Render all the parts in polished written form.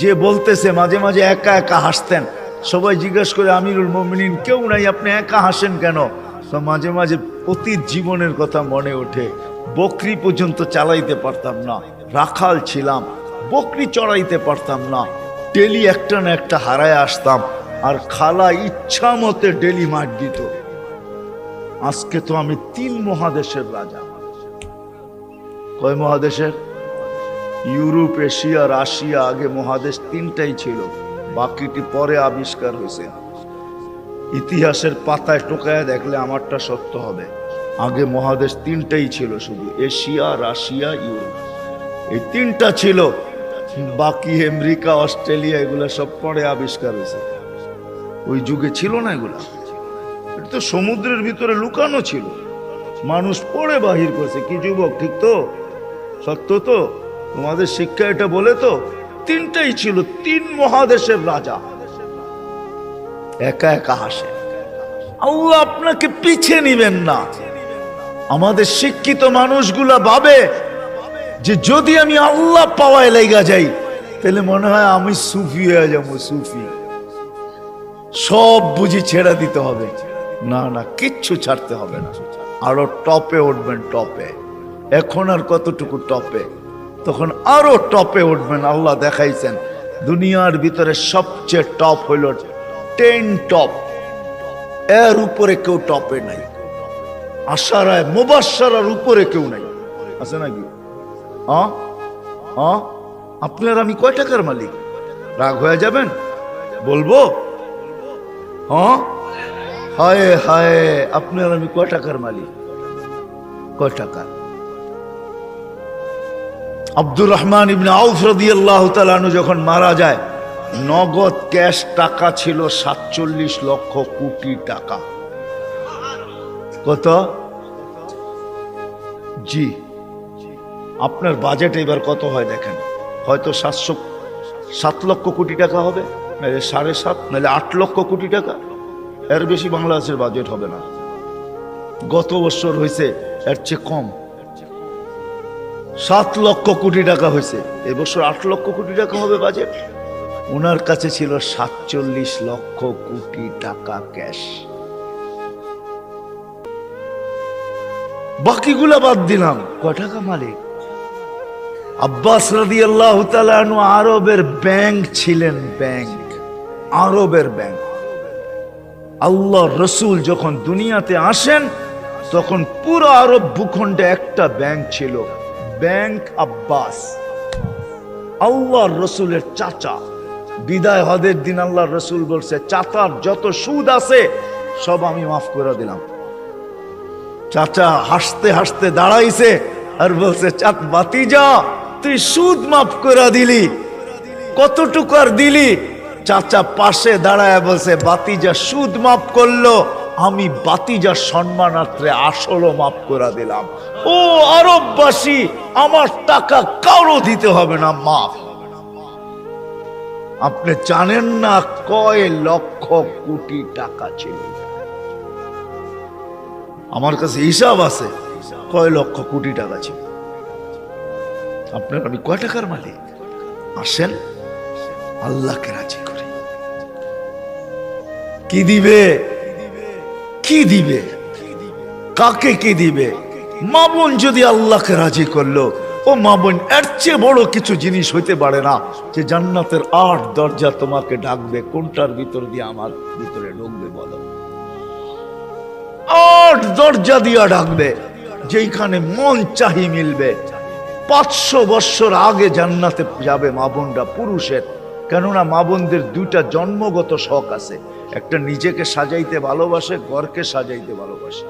যে বলতেছে মাঝে মাঝে একা একা হাসতেন, সবাই জিজ্ঞেস করে আমিরুল মুমিনিন কেউ নাই, আপনি একা হাসেন কেন? তো মাঝে মাঝে অতীত জীবনের কথা মনে ওঠে। বকরি পর্যন্ত চালাইতে পারতাম না, রাখাল ছিলাম, বকরি চড়াইতে পারতাম না, ডেলি একটা না একটা হারায় আসতাম, আর খালা ইচ্ছা মতে ডেলি মার দিত। আজকে তো আমি 3 মহাদেশের রাজা। কয় মহাদেশের? Europe, Asia, Russia. আগে মহাদেশ 3টাই ছিল, বাকিটি পরে আবিষ্কার হয়েছে। ইতিহাসের পাতায় টোকায় দেখলে আমারটা সত্য হবে। আগে মহাদেশ 3টাই ছিল, শুধু এশিয়া, রাশিয়া, ইউরোপ, এই 3টা ছিল। বাকি আমেরিকা, অস্ট্রেলিয়া এগুলা সব পরে আবিষ্কার হয়েছে। ওই যুগে ছিল না এগুলা। এটা তো সমুদ্রের ভিতরে লুকানো ছিল, মানুষ পড়ে বাহির করছে। কি যুবক, ঠিক তো? সত্য তো? তোমাদের শিক্ষা এটা বলে তো 3টাই ছিল, 3 মহাদেশের রাজা। একা একা হাসে। আল্লাহ আপনাকে পিছে নিবেন না। আমাদের শিক্ষিত মানুষগুলা ভাবে যে যদি আমি আল্লাহ পাওয়ায় লেগা যাই তাহলে মনে হয় আমি সুফি হয়ে যাবো। সুফি সব বুঝি ছেড়ে দিতে হবে। না না, কিচ্ছু ছাড়তে হবে না, আরো টপে উঠবেন। টপে এখন আর কতটুকু টপে, তখন আরো টপে উঠবেন। আল্লাহ দেখাইছেন দুনিয়ার ভিতরে সবচেয়ে টপ হইল 10 টপ, এর উপরে কেউ টপে নাই। আশারায় মুবাশশারার উপরে কেউ নাই, আছে নাকি? আপনার আমি কয় টাকার মালিক? রাগ হয়ে যাবেন? বলবো? হায় হায়, আপনার আমি কয় টাকার মালিক? কয় টাকা? আব্দুর রহমান ইবনে আউফ রাদিয়াল্লাহু তাআলা আনহু যখন মারা যায়, নগদ ক্যাশ টাকা ছিল 47 লক্ষ কোটি টাকা। কত? জি। আপনার বাজেট এবার কত হয় দেখেন, হয়তো 7 লক্ষ কোটি টাকা হবে, নাহলে 7.5, নাহলে 8 লক্ষ কোটি টাকা। এর বেশি বাংলাদেশের বাজেট হবে না। গত বছর হয়েছে এর চেয়ে কম, 7 লক্ষ কোটি টাকা হয়েছে। এবছর 8 লক্ষ কোটি টাকা হবে বাজেট। ওনার কাছে ছিল 47 লক্ষ কোটি টাকা ক্যাশ। বাকিগুলা বাদ দিলাম, কয় টাকা মালিক? আব্বাস রাদিয়াল্লাহু তাআলা আনহু আরবের ব্যাংক ছিলেন, ব্যাংক, আরবের ব্যাংক। আল্লাহ রসুল যখন দুনিয়াতে আসেন তখন পুরো আরব ভূখণ্ডে একটা ব্যাংক ছিল, ব্যাংক আব্বাস। আল্লাহর রসুলের চাচা। বিদায় হজের দিন আল্লাহর রসুল বলছে, চাচার যত সুদ আছে সব আমি মাফ করে দিলাম। চাচা হাসতে হাসতে দাঁড়াইছে আর বলছে, বাতিজা তুই সুদ মাফ করে দিলি, কতটুকু আর দিলি? চাচা পাশে দাঁড়ায় বলছে, বাতিজা সুদ মাফ করলো, আমি বাতিজার সম্মানার্থে আসলও মাফ করে দিলাম। ও আরববাসী, আমার টাকা কারো দিতে হবে না, মাফ। আপনি জানেন না কয় লক্ষ কোটি টাকা ছিল? আমার কাছে হিসাব আছে কয় লক্ষ কোটি টাকা ছিল। আপনার আমি কয় টাকার মালিক? আসেন আল্লাহকে রাজি করি। কি দিবে? কি দিবে? কাকে কি দিবে? মা বোন যদি আল্লাহকে রাজি করলো, ও মা বোন, এর চেয়ে বড় কিছু জিনিস হইতে পারে না যে জান্নাতের 8 দরজা তোমাকে ডাকবে। কোনটার ভিতর দিয়ে আমার ভিতরে ঢুকবে বলো? 8 দরজা দিয়া ডাকবে, যেখানে মন চাহি মিলবে। 500 বছর আগে জান্নাতে যাবে মা বোনরা, পুরুষের। কেননা মা বোনদের 2টা জন্মগত শখ আছে, একটা নিজেকে সাজাইতে ভালোবাসে, ঘরকে সাজাইতে ভালোবাসে।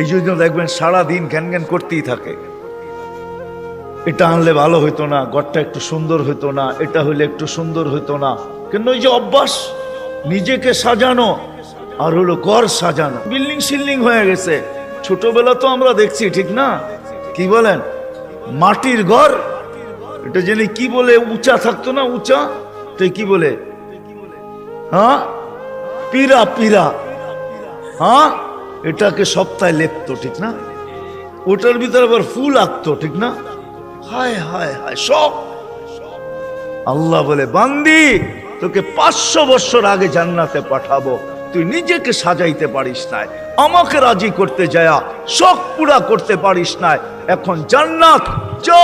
এই জন্য দেখবেন সারাদিন ঘ্যান ঘ্যান করতেই থাকে, এটা আনলে ভালো হইতো না, ঘরটা একটু সুন্দর হইতো না, এটা হইলে একটু সুন্দর হইতো না। কিন্তু ওই যে অভ্যাস, নিজেকে সাজানো আর হলো ঘর সাজানো, বিল্ডিং শিল্ডিং হয়ে গেছে। ছোটবেলা তো আমরা দেখছি, ঠিক না? কি বলেন? মাটির ঘর, এটা জেনে কি বলে, উঁচা থাকতো না, উঁচা, তো কি বলে? হ্যাঁ, পিরা, পিরা। হ্যাঁ, এটাকে সপ্তাহে লেপতো, ঠিক না? ওটার ভিতরে আবার ফুল আঁকতো, ঠিক না? হায় হায় হায়, সব আল্লাহ বলে, বান্দি তোকে 500 বছর আগে জান্নাতে পাঠাবো, তুই নিজেকে সাজাইতে পারিস নাই, আমাকে রাজি করতে যায়া শখ পুরা করতে পারিস নাই, এখন জান্নাত যা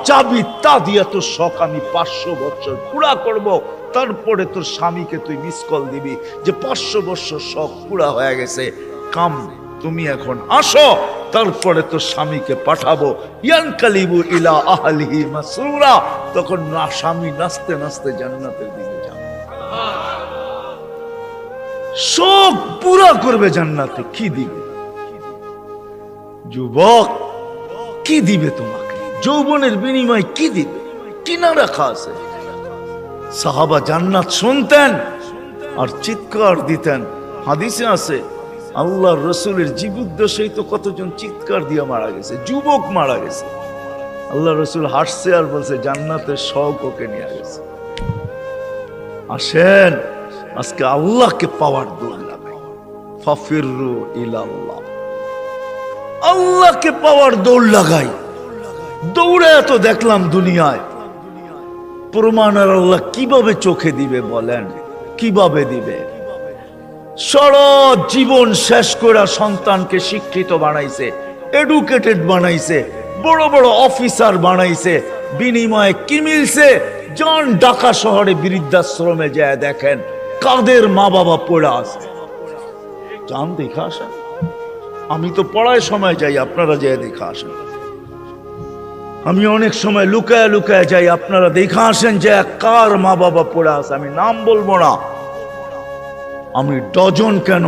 চাবি তা দিয়ে তোর শখ আমি 500 বছর পুরা করব। তারপরে তোর স্বামীকে তুই মিস কল দিবি যে 500 বছর শখ পুরা হয়ে গেছে, কাম তুমি এখন আসো, তারপরে তোর স্বামীকে পাঠাবো। ইয়ানকালিবু ইলা আহলিহি মাসরুরা, তখন না স্বামী নাচতে নাচতে জান্নাতের দিকে যাবে, শোক পুরা করবে জান্নাতে। কি দিবে যুবক, কি দিবে তোমাকে? যৌবনের বিনিময় কি দিবে? কিনা রাখা আছে। সাহাবা জান্নাত শুনতেন আর চিৎকার দিতেন। হাদিসে আছে আল্লাহর রসুলের জীবদ্দশায় তো কতজন চিৎকার দিয়ে মারা গেছে, যুবক মারা গেছে। আল্লাহ রসুল হাসছে আর বলছে জান্নাতের শখ ওকে নিয়ে গেছে। আসেন আজকে আল্লাহকে পাওয়ার দৌড় লাগাই, ফাফিরু ইলাল্লাহ, আল্লাহকে পাওয়ার দৌড় লাগাই। দৌড়ে এত দেখলাম দুনিয়ায়, প্রমাণ আর আল্লাহ কিভাবে চোখে দিবে বলেন? কিভাবে দিবে? সারা জীবন শেষ করে সন্তানকে শিক্ষিত বানাইছে, এডুকেটেড বানাইছে, বড় বড় অফিসার বানাইছে, বিনিময়ে কি মিলছে? জন ঢাকা শহরে বৃদ্ধাশ্রমে যায় দেখেন কাদের মা বাবা পড়ে আছে, জান দেখা আসেন। আমি তো পড়ায় সময় যাই, আপনারা যায় দেখা আসেন। আমি অনেক সময় লুকায় লুকায় যাই, আপনারা দেখা আসেন যে কার মা বাবা পড়ে আছে। আমি নাম বলবো না, আমি ডজন কেন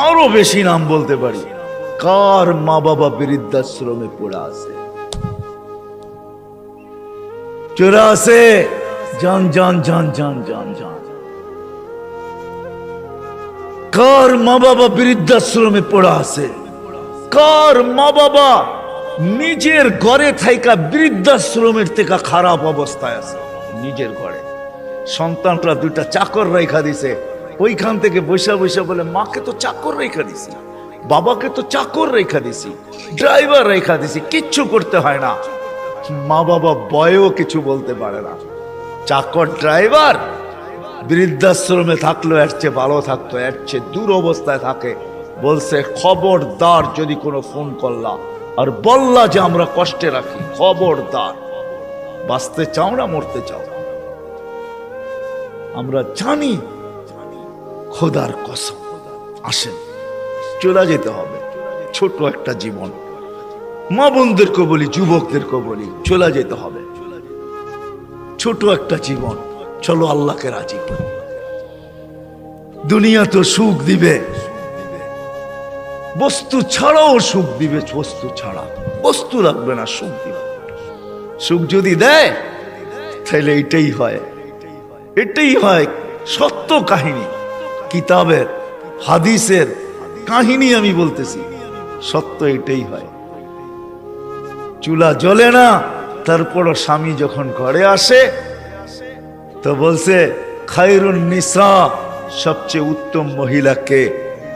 আরো বেশি নাম বলতে পারি, কার মা বাবা বৃদ্ধাশ্রমে পড়ে আছে, চোরা আছে। জান জান জান জান জান জান, কার মা বাবা বৃদ্ধাশ্রমে পড়ে আছে, কার মা বাবা নিজের ঘরে থাইকা বৃদ্ধাশ্রমের থেকে খারাপ অবস্থায় আছে। নিজের ঘরে সন্তানরা দুইটা চাকর রেখা দিছে, ওইখান থেকে বৈশা বৈশা বলে মাকে তো চাকর রেখা দিছি, বাবাকে তো চাকর রেখা দিছি, ড্রাইভার রেখা দিছি, কিচ্ছু করতে হয় না। মা বাবা বয়েও কিছু বলতে পারে না। চাকর ড্রাইভার বৃদ্ধাশ্রমে থাকলো এর চেয়ে ভালো থাকতো, এর চেয়ে দূর অবস্থায় থাকে। বলছে খবরদার যদি কোনো ফোন করলা আর বললা যে আমরা কষ্টে রাখি, খবরদার। বাঁচতে চাও না মরতে চাও? আমরা জানি খোদার কসম। আসেন চলে যেতে হবে, ছোট একটা জীবন। মা বোনদেরকে বলি, যুবকদেরকে বলি, চলে যেতে হবে। ছোট একটা জীবন, চলো আল্লাহকে রাজি করি। দুনিয়া তো সুখ দিবে, বস্তু ছাড়াও সুখ দিবে। বস্তু ছাড়া বস্তু লাগবে না, সুখ দিবে। সুখ যদি দেয় তাহলে এটাই হয়, এটাই হয় সত্য কাহিনী। কিতাবের হাদিসের কাহিনী আমি বলতেছি, সত্য এটাই হয়। চুলা জ্বলে না, তারপরও স্বামী যখন ঘরে আসে তো বলছে খায়রুন নিসা, সবচেয়ে উত্তম মহিলাকে?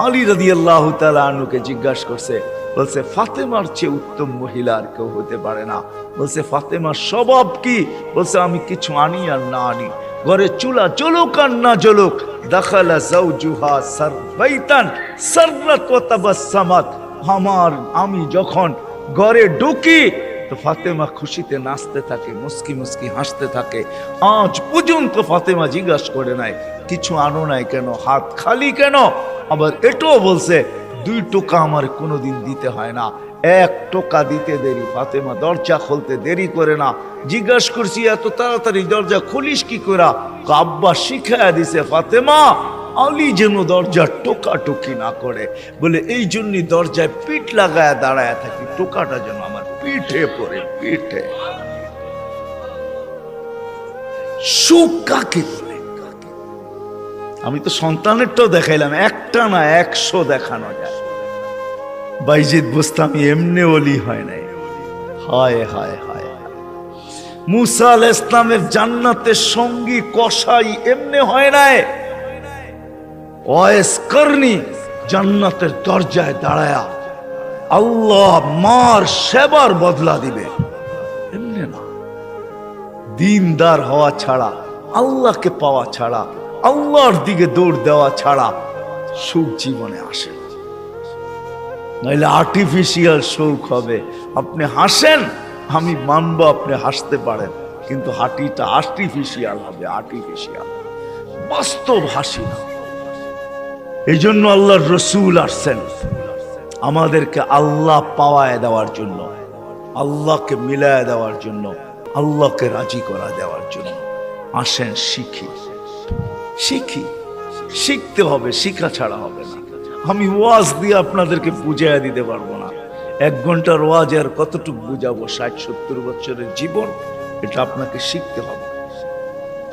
আলী রাদিয়াল্লাহু তাআলা আনহুকে জিজ্ঞাসা করছে, বলছে ফাতেমার চেয়ে উত্তম মহিলা আর কেউ হতে পারে না। বলছে ফাতেমার স্বভাব কি? বলছে আমি কিছু আনি আর না আনি, ঘরে চুলা জ্বলুক আর না জ্বলুক, দাখালা যাওজুহা সারবাইতান সাররাত ওয়া তাবাসসামাত, আমি যখন ঘরে ঢুকি তো ফাতেমা খুশিতে নাচতে থাকে, মুস্কি মুস্কি হাসতে থাকে। আজ পর্যন্ত ফাতেমা জিজ্ঞাসা করে নাই কিছু আনো নাই কেন, হাত খালি কেন। আবার এটাও বলছে 2 টোকা আমার কোনোদিন দিতে হয় না, 1 টোকা দিতে দেরি। ফাতেমা দরজা খুলতে দেরি করে না। জিজ্ঞাসা করছি এত তাড়াতাড়ি দরজা খুলিস কি করে? আব্বা শিখায়া দিছে ফাতেমা আলী যেন দরজা টোকাটুকি না করে, বলে এই জন্যই দরজায় পিঠ লাগায় দাঁড়ায় থাকি, টোকাটা যেন আমার পিঠে পড়ে। পিঠে সুখ কাকে বলে? আমি তো সন্তানেরটাও দেখাইলাম, একটা না 100 দেখানো যায়। বাইজিদ বুস্তামি এমনি ওলি হয় নাই। হায় হায় হায়, মুসা আলাইহিস সালামের জান্নাতের সঙ্গী কসাই এমনি হয় নাই। ওয়াইস করনি জান্নাতের দরজায় দাঁড়ায়া আল্লাহ মার সেবার বদলা দিবে, এমনি না। দিনদার হওয়া ছাড়া, আল্লাহকে পাওয়া ছাড়া, আল্লাহর দিকে দৌড় দেওয়া ছাড়া সুখ জীবনে আসে না। নাইলে আর্টিফিশিয়াল সুখ হবে। আপনি হাসেন, আমি মানব আপনি হাসতে পারেন, কিন্তু হাঁটিটা আর্টিফিশিয়াল হবে, আর্টিফিশিয়াল, বাস্তব হাসি না। এই জন্য আল্লাহর রসুল আসছেন আমাদেরকে আল্লাহ পাওয়ায় দেওয়ার জন্য, আল্লাহকে মিলায় দেওয়ার জন্য, আল্লাহকে রাজি করা দেওয়ার জন্য। আসেন শিখি, শিখি, শিখতে হবে, শিখা ছাড়া হবে না। আমি ওয়াজ দিয়ে আপনাদেরকে বুঝাইয়া দিতে পারবো না। 1 ঘন্টার ওয়াজ আর কতটুকু বুঝাবো? 60-70 বছরের জীবন, এটা আপনাকে শিখতে হবে,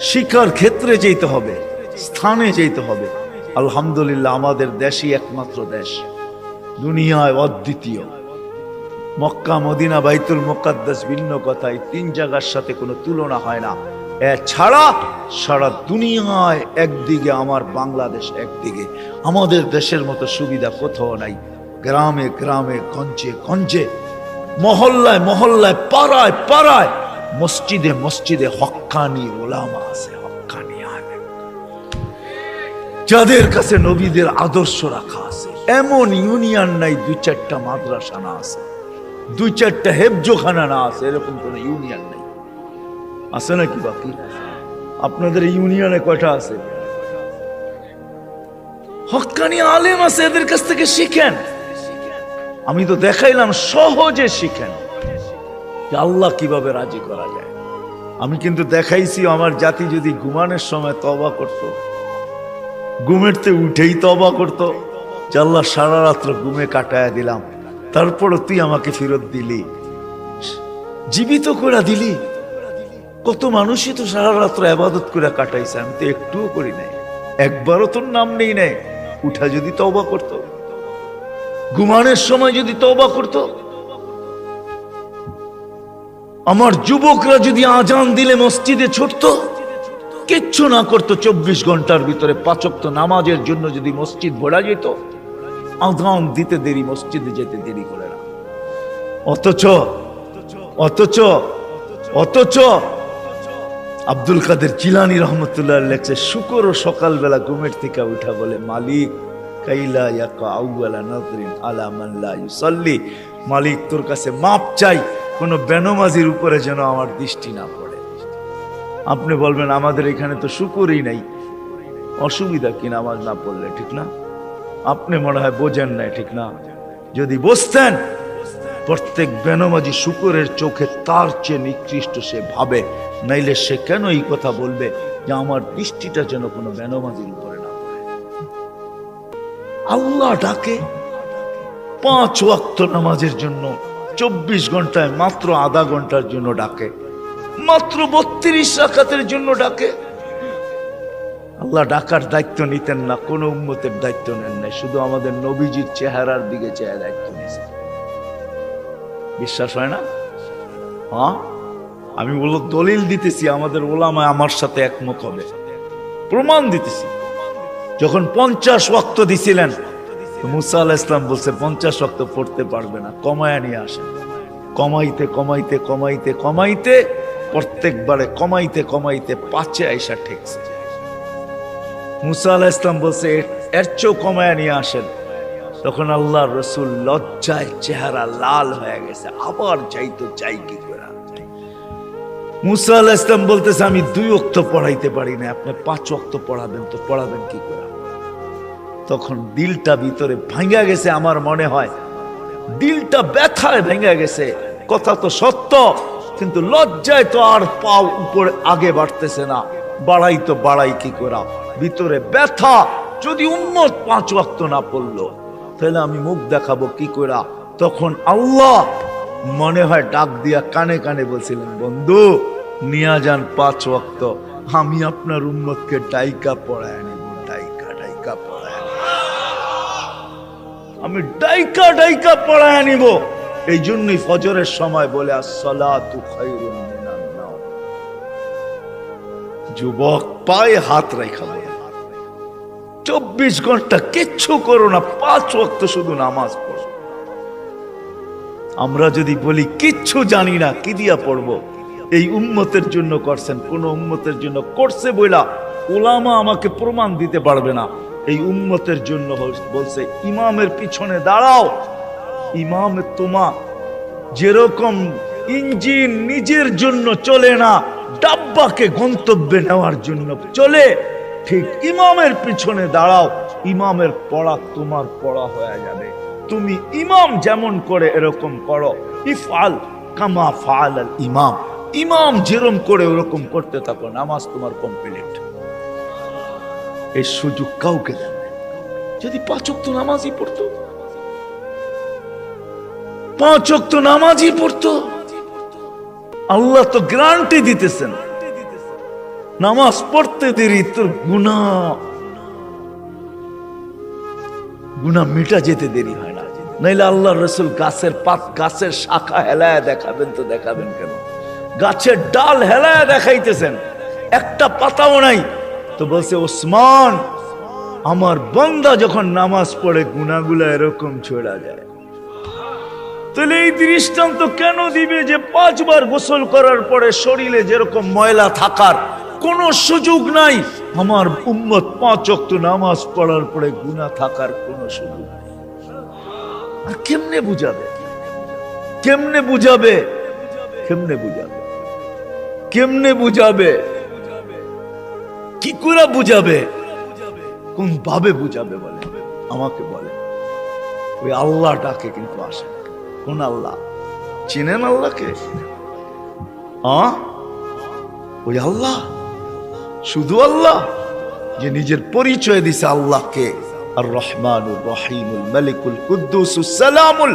শিখার ক্ষেত্রে যেতে হবে, স্থানে যেতে হবে। আলহামদুলিল্লাহ, আমাদের দেশই একমাত্র দেশ, দুনিয়ায় অদ্বিতীয়। মক্কা, মদিনা, বাইতুল মুকাদ্দাস ভিন্ন কথা, এই 3 জায়গার সাথে কোনো তুলনা হয় না। এছাড়া সারা দুনিয়ায় একদিকে আমার বাংলাদেশ, একদিকে আমাদের দেশের মতো সুবিধা কোথাও নাই। গ্রামে গ্রামে, গঞ্জে গঞ্জে, মহল্লায় মহল্লায়, পাড়ায় পাড়ায়, মসজিদে মসজিদে হক্কানি ওলামা আছে, হক্কানি আলেম, যাদের কাছে নবীদের আদর্শ রাখা আছে। এমন ইউনিয়ন নাই 2-4টা মাদ্রাসা না আছে, 2-4টা হেফজোখানা না আছে, এরকম কোন ইউনিয়ন নেই। আছে নাকি? বাকি আপনাদের ইউনিয়নে কয়টা আছে? হক্কানি আলেম আছে, এদের কাছ থেকে শিখেন। আমি তো দেখাইলাম, সহজে শিখেন যে আল্লাহ কিভাবে রাজি করা যায়। আমি কিন্তু দেখাইছি আমার জাতি যদি ঘুমানোর সময় তওবা করত, ঘুমেরতে উঠেই তওবা করত, যে আল্লাহ সারা রাত্র ঘুমে কাটায়া দিলাম, তারপরও তুই আমাকে ফেরত দিলি, জীবিত করে দিলি। কত মানুষই তো সারা রাত্র ইবাদত করে কাটাইছে, আমি তো একটুও করি নাই, একবারও তোর নাম নেই নাই। উঠা যদি তওবা করত, ঘুমানোর সময় যদি তওবা করত, আমার যুবকরা যদি আজান দিলে মসজিদে ছুটত, কিচ্ছু না করতো, 24 ঘন্টার ভিতরে 5 ওয়াক্ত নামাজের জন্য যদি মসজিদ ভরা যেত, আজান দিতে দেরি, মসজিদে যেতে দেরি করে না। অথচ অথচ অথচ আব্দুল কাদের জিলানী রহমতুল্লাহ লেখছে, শুকর ও সকালবেলা ঘুমের থেকে উঠা বলে, মালিক কাইলা ইয়াকা আউয়ালা নাযরিন আলা মান লা ইউসাল্লি, মালিক তোর কাছে মাপ চাই, কোন বেনমাজির উপরে যেন আমার দৃষ্টি না পড়ে। আপনি বলবেন আমাদের এখানে তো শুকরই নাই, অসুবিধা কি নামাজ না পড়লে? ঠিক না? আপনি মনে হয় বোঝেন নাই, ঠিক না? যদি বুঝতেন, প্রত্যেক বেনমাজি শুকরের চোখে তার চেয়ে নিকৃষ্ট সে ভাবে, নাইলে সে কেন এই কথা বলবে যে আমার দৃষ্টিটা যেন কোনো বেনমাজির উপরে না পড়ে। আল্লাহ ডাকে 5 ওয়াক্ত নামাজের জন্য, 24 ঘন্টায় মাত্র আধা ঘন্টার জন্য ডাকে, মাত্র 32 রাকাতের জন্য ডাকে। আল্লাহ ডাকার দায়িত্ব নিতেন না, কোন উম্মতের দায়িত্ব নেন নাই, শুধু আমাদের নবীজির চেহারার দিকে চেয়ে দায়িত্ব নিয়েছেন। বিশ্বাস হয় না? হ্যাঁ, আমি বললো দলিল দিতেছি, আমাদের ওলামা আমার সাথে একমত হবে, প্রমাণ দিতেছি। যখন 50 ওয়াক্ত দিছিলেন, মুসা আলাইহিস সালাম বলছে 50 ওয়াক্ত পড়তে পারবে না, কমায়া নিয়ে আসেন। কমাইতে কমাইতে কমাইতে কমাইতে প্রত্যেকবারে কমাইতে কমাইতে 5-এ আইসা ঠেকছে। মুসা আলাইহিস সালাম বলছে এর চেয়েও কমায়া নিয়ে আসেন। তখন আল্লাহর রাসূল লজ্জায় চেহারা লাল হয়ে গেছে, আবার যাইতো, চাই কি করে। মুসা আলাইহিস সালাম বলতেছে আমি 2 ওয়াক্ত পড়াইতে পারি না, আপনি 5 ওয়াক্ত পড়াবেন, তো পড়াবেন কি করে? তখন দিলটা ভিতরে ভাঙা গেছে, আমার মনে হয় দিলটা ব্যথায় ভেঙে গেছে। কথা তো সত্য, কিন্তু লজ্জায় তো আর পাও উপরে আগে বাড়তেছে না, বাড়াই তো বাড়াই কি করা, ভিতরে ব্যথা। যদি উম্মত 5 ওয়াক্ত না পড়লো, তাহলে আমি মুখ দেখাবো কি করা? তখন আল্লাহ মনে হয় ডাক দিয়া কানে কানে বলছিলেন, বন্ধু নিয়া যান 5 ওয়াক্ত, আমি আপনার উম্মতকে ডাইকা পড়ায় নেব, ডাইকা ডাইকা পড়ায়, আমি ডাইকা ডাইকা পড়ায় নিব। এই জন্যই ফজরের সময় বলে আসসালাতু খায়রুম মিনান নাওম। যুবক পায়ে হাত রাখা বলে 24 ঘন্টা কিচ্ছু করো না, 5 ওয়াক্ত শুধু নামাজ পড়ো। আমরা যদি বলি কিচ্ছু জানি না, কি দিয়া পড়বো? এই উম্মতের জন্য করছেন, কোন উম্মতের জন্য করছে বইলা উলামা আমাকে প্রমাণ দিতে পারবে না। এই উম্মতের জন্য বলছে ইমামের পিছনে দাঁড়াও। ইমাম তোমা যেরকম ইঞ্জিন নিজের জন্য চলে না, ডাব্বাকে গন্তব্যে নেওয়ার জন্য চলে, ঠিক ইমামের পিছনে দাঁড়াও। ইমামের পড়া তোমার পড়া হয়ে যাবে। তুমি ইমাম যেমন করে এরকম করো। ইফআল কামা ফাআল আল ইমাম, ইমাম যেরকম করে ওরকম করতে থাকো, নামাজ তোমার কমপ্লিট। এই সুযোগ কাউকে দেন না। যদি 5 ওয়াক্ত নামাজই পড়তো, 5 ওয়াক্ত নামাজই পড়তো, আল্লাহ তো গ্যারান্টি দিতেছেন নামাজ পড়তে দেরি তোর গুনাহ মিটা যেতে দেরি হয় না। নাইলে আল্লাহ রসুল গাছের পাত, গাছের শাখা হেলায় দেখাবেন তো দেখাবেন কেন? গাছের ডাল হেলায় দেখাইতেছেন, একটা পাতাও নাই। তো বলছে ওসমান, আমার বান্দা যখন নামাজ পড়ে গুনাহগুলো এরকম ছড়া যায়। তাহলে এই দৃষ্টান্ত কেন দিবে যে 5 বার গোসল করার পরে শরীরে যেরকম ময়লা থাকার কোনো সুযোগ নাই, আমার উম্মত 5 ওয়াক্ত নামাজ পড়ার পরে গুনাহ থাকার কোনো সুযোগ নেই। আর কেমনে বুঝাবে? কেমনে বুঝাবে? কেমনে বুঝাবে? কেমনে বুঝাবে? কি করে বুঝাবে? কোন ভাবে বুঝাবে বলে? আমাকে বলে। ওই আল্লাহ ডাকে কিন্তু আসে। কোন আল্লাহ? চিনেন আল্লাহকে? ওই আল্লাহ, শুধু আল্লাহ যে নিজের পরিচয় দিছে আল্লাহকে, আর রহমানুর রহিমুল মালিকুল কুদ্দুসুস সালামুল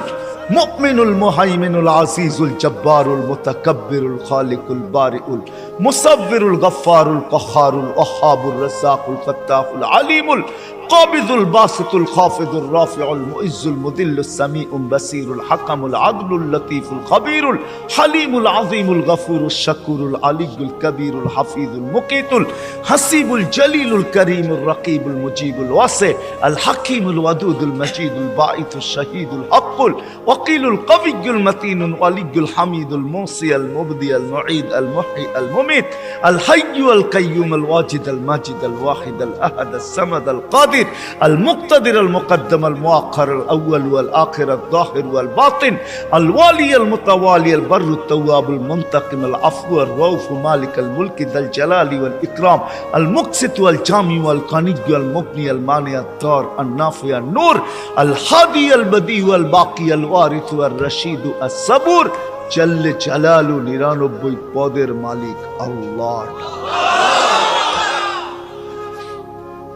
মুমিনুল মুহাইমিনুল আজিজুল জব্বারুল মুতাকাব্বিরুল খালিকুল বারিউল মুসাব্বিরুল গফফারুল কহারুল ওয়াহাবুর রাজ্জাকুল ফাত্তাহুল আলিমুল কাবিদুল বাসিতুল খাফিদুর রাফিউল মুইজ্জুল মুদিল্লুস সামিউল বাসিরুল হাকামুল আদলুল লতীফুল খবীরুল হালিমুল আযীমুল গফুরুশ শাকুরুল আলিয়ুল কবীরুল হাফিজুল মুকিতুল হাসিবুল জলিলুল করিমুর রকিবুল মুজিবুল ওয়াসি আল হাকিমুল ওয়াদুদুল মজিদুল বাঈতুশ শাহীদুল হকুল ওয়াকিলুল কবিয়ুল মতিনুল ওয়ালিয়ুল হামিদুল মুসি আল মুবদি আল মুঈদ আল মুহয়ি আল মুমিত আল হাইয়্যু আল কাইয়্যুম আল ওয়াজিদ আল মাজিদ আল ওয়াহিদ আল আহাদ আল সামাদ আল কাদির المقتدر المقدم المؤخر الأول والآخر الظاهر والباطن الوالي المتوالي البر التواب المنتقم العفو الرؤوف مالك الملك ذا الجلال والإكرام المقسط والجامع والقني والمغني المانع الضار النافع النور الهادي البديع والباقي الوارث والرشيد الصبور جل جلاله 99 পদের মালিক আল্লাহ।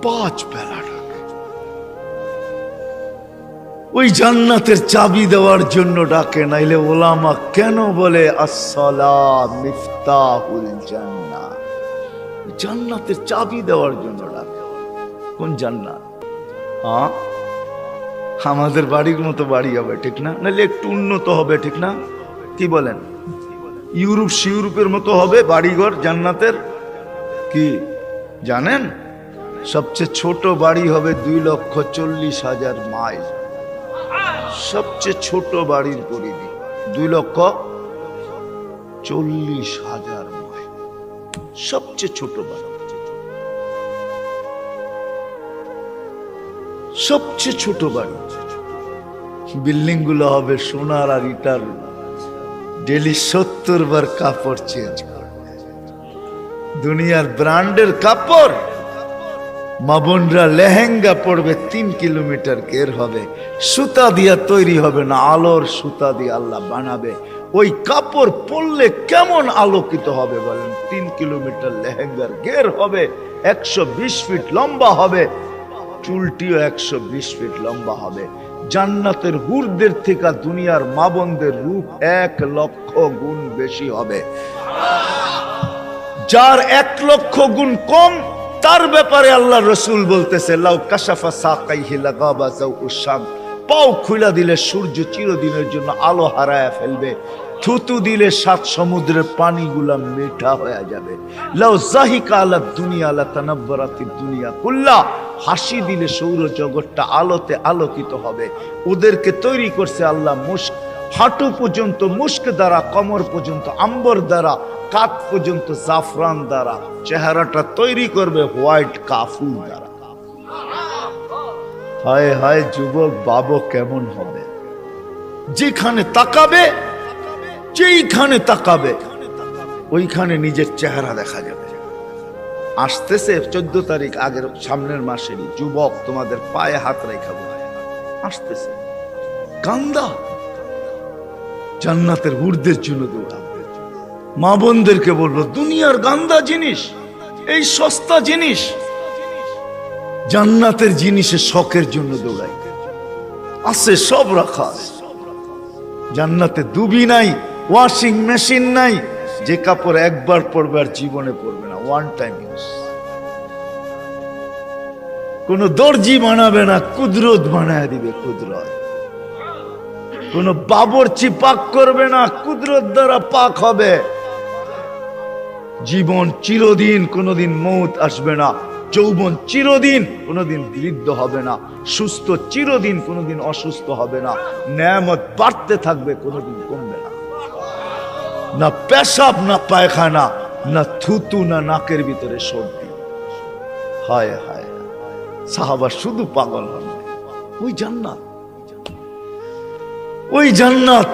5 বেলা ওই জান্নাতের চাবি দেওয়ার জন্য ডাকে। নাইলে ওলামা কেন বলে আসসালাম মিফতাহুল জান্নাহ? জান্নাতের চাবি দেওয়ার জন্য ডাকে। কোন জান্নাত? আমাদের বাড়ির মতো বাড়ি হবে, ঠিক না? নাইলে একটু উন্নত হবে, ঠিক না? কি বলেন? ইউরোপের মতো হবে বাড়িঘর জান্নাতের। কি জানেন? সবচেয়ে ছোট বাড়ি হবে 2,40,000 মাইল। সবচেয়ে ছোট বাড়ির পরিধি 2,40,000 মাইল। সবচেয়ে ছোট বাড়ি, সবচেয়ে ছোট বাড়ি। বিল্ডিং গুলো হবে সোনার আর ইটার। ডেলি 70 বার কাপড় চেঞ্জ করবে। দুনিয়ার ব্র্যান্ডের কাপড়। মা বোনরা লেহেঙ্গা পড়বে 3 কিলোমিটার ঘের হবে, সুতা দিয়া তৈরি হবে না, আলোর সুতা দিয়ে আল্লাহ বানাবে। ওই কাপড় পরলে কেমন আলোকিত হবে বলেন? 3 কিলোমিটার লেহেঙ্গার ঘের হবে, 120 ফিট লম্বা হবে, চুলটিও 120 ফিট লম্বা হবে। জান্নাতের হুরদের থেকে দুনিয়ার মা বোনদের রূপ 1 লক্ষ গুণ বেশি হবে। যার 1 লক্ষ গুণ কম, তার ব্যাপারে আল্লাহ রসুল বলতেছে লাউ কাশাফা সাকাইহি লাগাবা যাউউশ শাম। পাও খুলে দিলে সূর্য চিরদিনের জন্য আলো হারায় ফেলবে। থুতু দিলে 7 সমুদ্রের পানিগুলা মিঠা হয়ে যাবে। লাউ জাহিকা আলা দুনিয়া লা তানাব্বারাতিদ দুনিয়া কুল্লা। হাসি দিলে সৌর জগৎটা আলোতে আলোকিত হবে। ওদেরকে তৈরি করছে আল্লাহ মুস্ক, হাঁটু পর্যন্ত মুস্ক দ্বারা, কমর পর্যন্ত আম্বর দ্বারা, কাত পর্যন্ত জাফরান দ্বারা, চেহারাটা তৈরি করবে হোয়াইট কাফুর দ্বারা। হায় হায় যুবক বাবু কেমন হবে? যেখানে তাকাবে, যেইখানে তাকাবে ওইখানে নিজের চেহারা দেখা যাবে। আসতেছে 14 তারিখ, আগের সামনের মাসেরই। যুবক তোমাদের পায়ে হাত রেখাবো, আসতেছে কান্দা, জান্নাতের হুরদের জন্য দৌড়াবে। মা বোনদেরকে বলবো, দুনিয়ার গান্দা জিনিস, এই সস্তা জিনিস, জান্নাতের জিনিসের শখের জন্য দৌড়াই। আছে সব রাখা আছে জান্নাতে। দুবি নাই, ওয়াশিং মেশিন নাই, যে কাপড় একবার পরবে আর জীবনে পরবে না, ওয়ান টাইম ইউজ। কোন দর্জি বানাবে না, কুদরত বানায় দিবে। কুদরত কোন বাবরচি পাক করবে না, কুদরত দ্বারা পাক হবে। জীবন চিরদিন, কোনদিন মৌত আসবে না। যৌবন চিরদিন, কোনদিন বৃদ্ধ হবে না। সুস্থ চিরদিন, কোনদিন অসুস্থ হবে না। নেয়ামত বাড়তে থাকবে, কোনদিন কমবে না। না পেশাব, না পায়খানা, না থুতু, না নাকের ভিতরে সর্দি। হায় হায়, সাহাবা শুধু পাগল হন। ওই জান্নাত, ওই জান্নাত।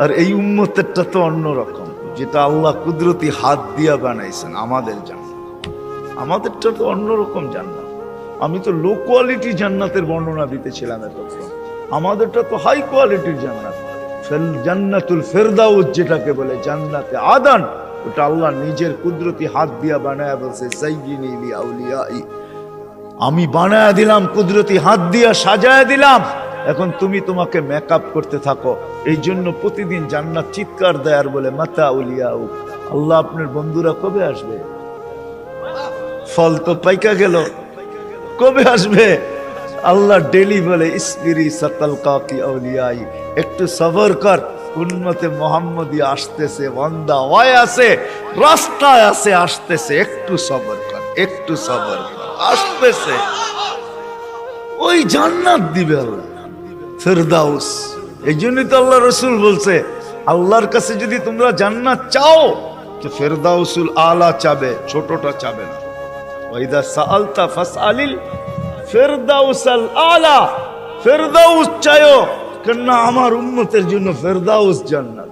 আর এই উম্মতেরটা তো অন্যরকম, যেটা আল্লাহ কুদরতি হাত দিয়া বানাইছেন। আমাদের জান্নাত, আমাদেরটা তো অন্যরকম জান্নাত। আমি তো লো কোয়ালিটি জান্নাতের বর্ণনা দিতেছিলাম এতক্ষণ। আমাদেরটা তো হাই কোয়ালিটির জান্নাত। জান্নাতুল ফেরদাউস যেটাকে বলে, জান্নাতে আদান, ওটা আল্লাহ নিজের কুদরতি হাত দিয়া বানায়া বলছে, যায়্যিনি লিআউলিয়াই, আমি বানায়া দিলাম, কুদরতি হাত দিয়া সাজায়া দিলাম। এখন তুমি তোমাকে মেকআপ করতে থাকো। এই জন্য প্রতিদিন জান্নাত চিৎকার দেয় আর বলে, মাতা উলিয়াউ, আল্লাহ আপনার বন্ধুরা কবে আসবে? ফল তো পাইকা গেল, কবে আসবে? আল্লাহ ডেলি বলে, ইসবিরি সাতালকাকি আউলিয়াই, একটু সবর কর, উম্মতে মুহাম্মদী আসতেছে, বান্দা ওয়ায় আছে, রাস্তায় আছে, আসতেছে, একটু সবর কর, একটু সবর কর, আসতেছে। ওই জান্নাত দিবে আল্লাহ, ফেরদাউস। এই জন্যই তো আল্লাহ রসুল বলছে, আল্লাহর কাছে যদি তোমরা জান্নাত চাও তো ফেরদাউসুল আলা চাবে, ছোটটা চাবে না। ওয়াইদা সাআলতা ফাসআলিল ফেরদাউসাল আলা, ফেরদাউস চাইও, কেননা আমার উম্মতের জন্য ফেরদাউস জান্নাত।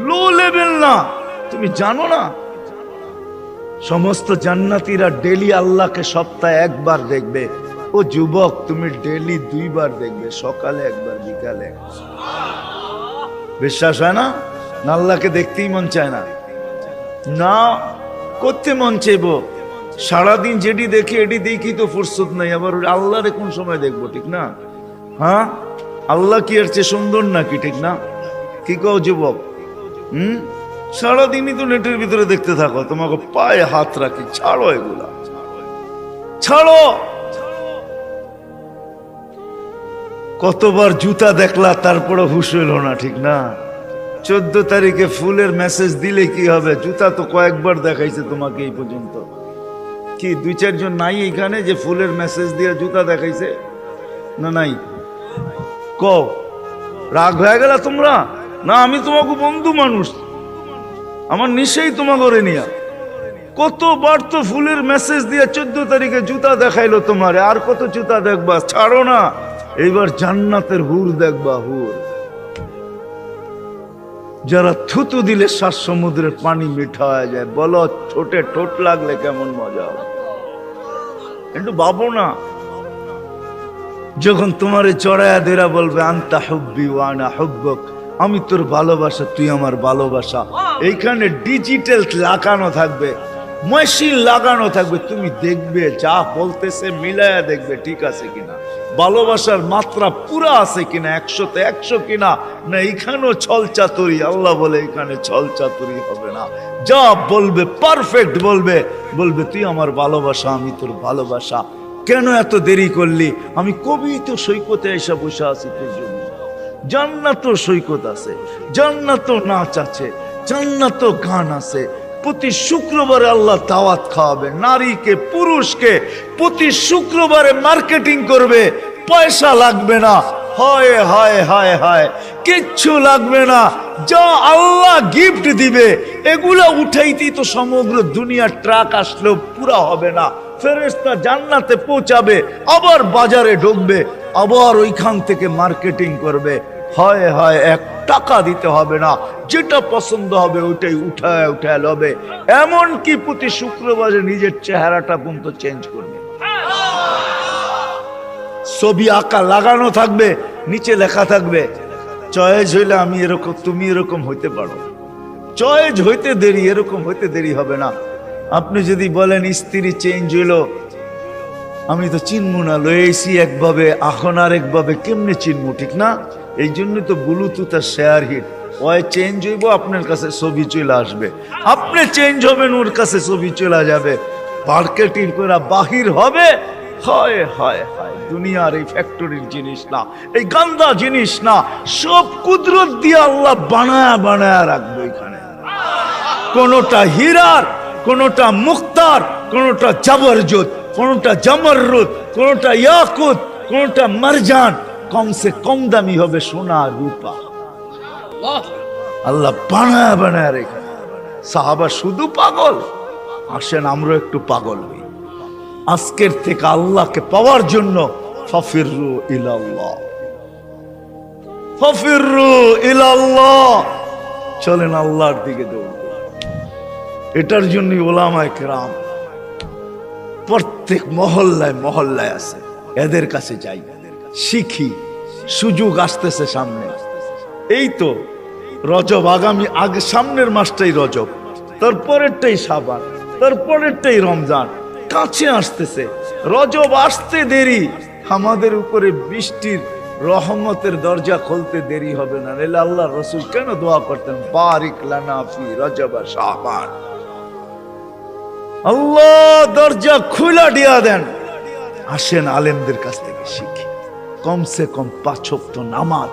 লো লেভেল না। তুমি জানো না, সমস্ত জান্নাতীরা ডেলি আল্লাহকে সপ্তাহে একবার দেখবে। ও যুবক, তুমি ডেলি 2 বার দেখবে, সকালে একবার, বিকালে একবার। বিশ্বাস হয় না? না আল্লাহকে দেখতেই মন চায় না? না করতে মন চাইব। সারাদিন যেটি দেখি এটি দেখি তো ফুরসত নাই, আবার আল্লাহরে কোন সময় দেখবো? ঠিক না? হ্যাঁ, আল্লাহ কি এর চেয়ে সুন্দর নাকি? ঠিক না? কি কও যুবক? সারাদিনই তো নেটের ভিতরে দেখতে থাকো, তোমাকে পায়ে হাত রাখি, ছাড়ো এগুলা, ছাড়ো। কতবার জুতা দেখলা, তারপরে হুশ হইল না? ঠিক না? 14 তারিখে ফুলের মেসেজ দিলে কি হবে? জুতা তো কয়েকবার দেখাইছে তোমাকে এই পর্যন্ত। কি 2-4 জন নাই এখানে যে ফুলের মেসেজ দিয়ে জুতা দেখাইছে? না নাই? কও, রাগ হয়ে গেল তোমরা? না, আমি তোমাকে বন্ধু মানুষ, আমার নিশেই তোমাকে করে নিয়া। কতবার তো ফুলের মেসেজ দিয়ে 14 তারিখে জুতা দেখাইলো তোমারে, আর কত জুতা দেখবা? ছাড়ো না। এইবার জান্নাতের হুর দেখবা, হুর যারা থুতু দিলে 7 সমুদ্রের পানি মিঠা হয়ে যায়। বলো, ঠোঁটে ঠোঁট লাগলে কেমন মজা হবে? একটু ভাবো না। যখন তোমারে চড়াইয়া দেরা বলবে, আনতা হুব্বি ওয়া আনা হুব্বুক, আমি তোর ভালোবাসা, তুই আমার ভালোবাসা। এইখানে ডিজিটাল লাগানো থাকবে, মেশিন লাগানো থাকবে। তুমি দেখবে, যা বলতেছে মিলায়া দেখবে ঠিক আছে কিনা, ভালোবাসার মাত্রা পুরা আছে কিনা, 100-তে 100 কিনা, না এখানেও ছল চাতুরি। আল্লাহ বলে এখানে ছল চাতুরি হবে না। যা বলবে পারফেক্ট বলবে, বলবে তুই আমার ভালোবাসা, আমি তোর ভালোবাসা। কেন এত দেরি করলি? আমি কবি তো সৈকতে এসে বসে আছি তোর জন্য। জান্নাত সৈকত আছে, জান্নাত নাচ আছে, জান্নাত গান আছে। প্রতি শুক্রবারে আল্লাহ দাওয়াত খাওয়াবে, নারীকে পুরুষকে প্রতি শুক্রবারে মার্কেটিং করবে। পয়সা লাগবে না, হায় হায় হায় হায়, কিচ্ছু লাগবে না, যা আল্লাহ গিফট দিবে এগুলা উঠাইতেই তো সমগ্র দুনিয়ার ট্রাক আসলেও পুরা হবে না। ফেরেশতা জান্নাতে পৌঁছাবে, আবার বাজারে ঢুকবে, আবার ওইখান থেকে মার্কেটিং করবে। হায় হায়, 1 টাকা দিতে হবে না, যেটা পছন্দ হবে ওইটাই উঠায় উঠায় লবে। এমনকি প্রতি শুক্রবারে নিজের চেহারাটা পর্যন্ত চেঞ্জ করবে। ছবি আঁকা লাগানো থাকবে, নিচে লেখা থাকবে চয়েস হইলে আমি এরকম, তুমি এরকম হইতে পারো। চয়েস হইতে দেরি, এরকম হইতে দেরি হবে না। আপনি যদি বলেন স্ত্রী চেঞ্জ হইলো, আমি তো চিনবো না, লয়েছি একভাবে এখন আর একভাবে, কেমনে চিনবো, ঠিক না? এই জন্য তো ব্লুটুথ আর শেয়ার হিট, ওই চেঞ্জ হইব, আপনার কাছে ছবি চলে আসবে, আপনি চেঞ্জ হবেন, ওর কাছে ছবি চলে যাবে, মার্কেটিং করে বাহির হবে। হায় হায় হায়, দুনিয়ার এই ফ্যাক্টরির জিনিস না, এই গান্দা জিনিস না, সব কুদরত দিয়ে আল্লাহ বানায়া বানায়া রাখবে এখানে। কোনটা হীরার, কোনটা মুক্তার, কোনটা জাবরজত, কোনটা জামররুদ, কোনটা ইয়াকুত, কোনটা মারজান, কমসে কম দামি হবে সোনা রূপা। আল্লাহ বানায়া বানায়া রেখে। সাহাবা শুধু পাগল, আসেন আমরা একটু পাগল হই। আজকের থেকে আল্লাহকে পাওয়ার জন্য ফাফিরু ইলাল্লাহ, ফাফিরু ইলাল্লাহ, চলেন আল্লাহর দিকে দৌড়। এটার জন্য উলামায়ে কেরাম প্রত্যেক মহল্লায় মহল্লায় আছে, এদের কাছে যাই, শিখি। সুযোগ আসতেছে সামনে, এই তো রজব, আগে সামনের মাসটাই রজব, তারপরেরটাই শাবান, তারপরেরটাই রমজান, কাছে আসতেছে। রজব আসতে দেরি, আমাদের উপরে বৃষ্টির রহমতের দরজা খুলতে দেরি হবে না। নাহলে আল্লাহ রাসূল কেন দোয়া করতেন, বারিক লানা ফি রজব শাবান, আল্লাহ দরজা খুলা দিয়া দেন। আসেন আলেমদের কাছ থেকে শিখি, কমসে কম 5 ওয়াক্ত নামাজ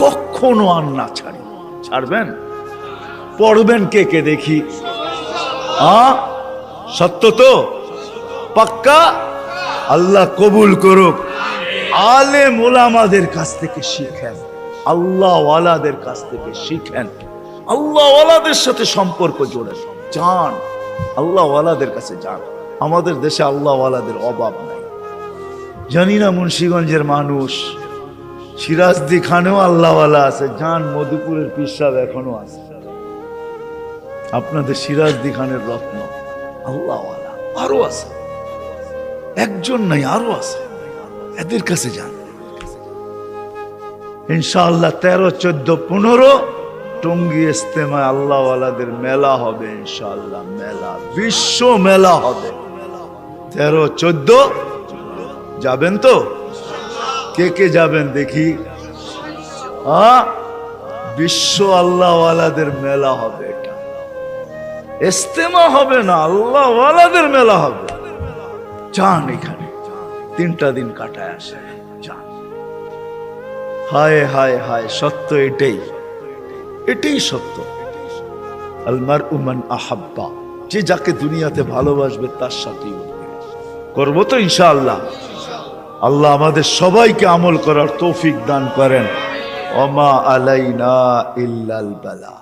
কখনো আর না ছাড়ি। ছাড়বেন? পড়বেন কে কে দেখি? সত্য তো? পাক্কা? আল্লাহ কবুল করুক। আলেম ওলামাদের কাছ থেকে শিখেন, আল্লাহ ওয়ালাদের কাছ থেকে শিখেন, আল্লাহ ওয়ালাদের সাথে সম্পর্ক জোড়েন, যান আল্লাহ ওয়ালাদের কাছে যান। আমাদের দেশে আল্লাহ ওয়ালাদের অভাব নাই। জানি না মুন্সিগঞ্জের মানুষ, সিরাজদি খানেও আল্লাহ ওয়ালা আছে, যান মধুপুরের পীর সাহেব এখনো আছে, আপনাদের সিরাজদি খানের রত্ন আল্লাহ ওয়ালা আরো আছে, একজন নাই আরো আছে, এদের কাছে যান। ইনশাআল্লাহ 13, 14, 15 টঙ্গী ইজতেমায় আল্লাহ ওয়ালাদের মেলা হবে ইনশাআল্লাহ, মেলা, বিশ্ব মেলা হবে। 13, 14 যাবেন তো? কে কে যাবেন দেখি? বিশ্ব আল্লাহ ওয়ালাদের মেলা হবে, এটা ইজতেমা হবে না, আল্লাহ ওয়ালাদের মেলা হবে। যান, এখানে 3টা দিন কাটায় আসে, যান। হায় হায় হায়, সত্য এটাই, এটাই সত্য। আল মারউ মান আহাব্বা, যে যাকে দুনিয়াতে ভালোবাসবে তার সাথেই করবো তো ইনশাআল্লাহ। আল্লাহ আমাদের সবাইকে আমল করার তৌফিক দান করেন। ওমা আলাইনা ইল্লাল বালা।